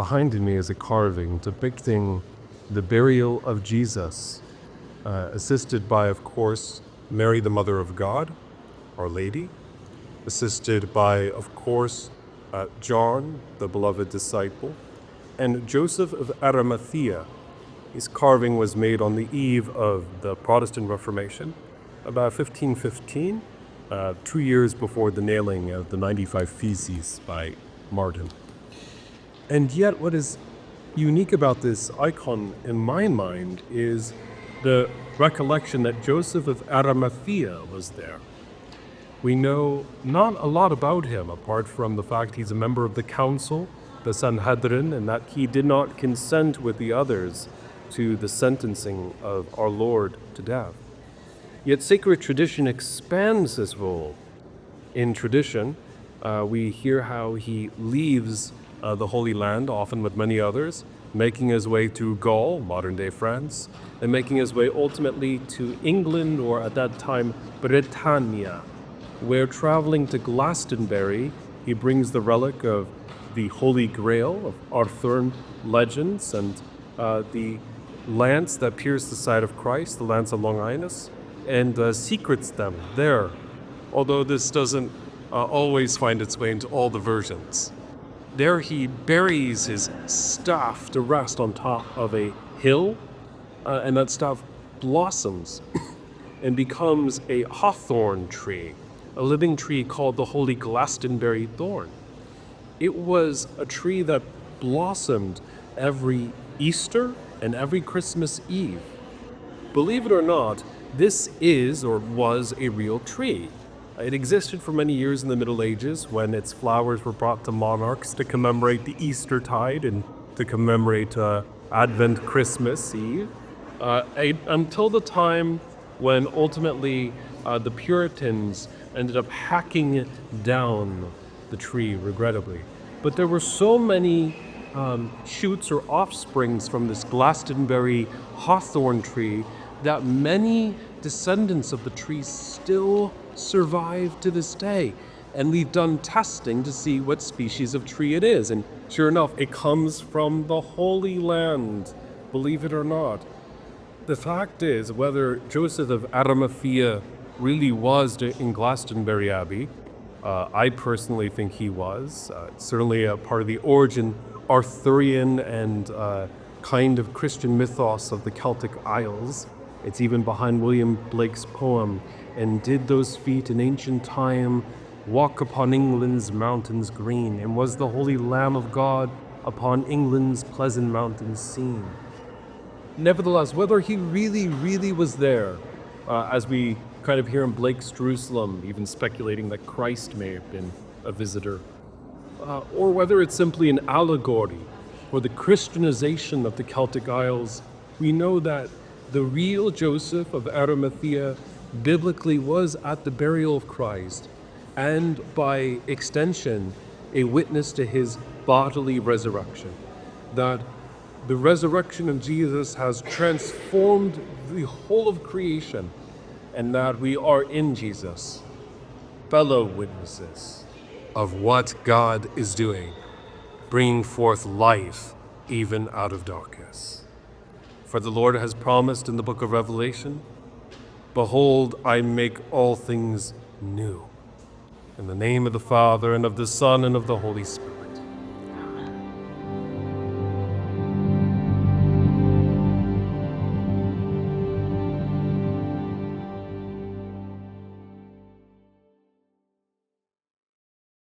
Behind me is a carving depicting the burial of Jesus, assisted by, of course, Mary, the Mother of God, Our Lady, assisted by, of course, John, the beloved disciple, and Joseph of Arimathea. His carving was made on the eve of the Protestant Reformation, about 1515, 2 years before the nailing of the 95 Theses by Martin. And yet what is unique about this icon in my mind is the recollection that Joseph of Arimathea was there. We know not a lot about him apart from the fact he's a member of the council, the Sanhedrin, and that he did not consent with the others to the sentencing of our Lord to death. Yet sacred tradition expands this role. In tradition, we hear how he leaves the Holy Land, often with many others, making his way through Gaul, modern-day France, and making his way ultimately to England, or at that time, Britannia, where traveling to Glastonbury, he brings the relic of the Holy Grail of our Thorn legends and the lance that pierced the side of Christ, the lance of Longinus, and secrets them there, although this doesn't always find its way into all the versions. There he buries his staff to rest on top of a hill, and that staff blossoms and becomes a hawthorn tree, a living tree called the Holy Glastonbury Thorn. It was a tree that blossomed every Easter and every Christmas Eve. Believe it or not, this is or was a real tree. It existed for many years in the Middle Ages when its flowers were brought to monarchs to commemorate the Eastertide and to commemorate Advent Christmas Eve, until the time when ultimately the Puritans ended up hacking down the tree, regrettably. But there were so many shoots or offsprings from this Glastonbury hawthorn tree that many descendants of the tree still survive to this day. And we've done testing to see what species of tree it is. And sure enough, it comes from the Holy Land, believe it or not. The fact is, whether Joseph of Arimathea really was in Glastonbury Abbey, I personally think he was. Certainly a part of the origin Arthurian and kind of Christian mythos of the Celtic Isles. It's even behind William Blake's poem, "And did those feet in ancient time walk upon England's mountains green, and was the holy Lamb of God upon England's pleasant mountains seen." Nevertheless, whether he really was there, as we kind of hear in Blake's Jerusalem, even speculating that Christ may have been a visitor, or whether it's simply an allegory for the Christianization of the Celtic Isles, we know that the real Joseph of Arimathea biblically was at the burial of Christ, and by extension, a witness to his bodily resurrection. That the resurrection of Jesus has transformed the whole of creation, and that we are in Jesus, fellow witnesses of what God is doing, bringing forth life even out of darkness. For the Lord has promised in the book of Revelation, "Behold, I make all things new." In the name of the Father, and of the Son, and of the Holy Spirit.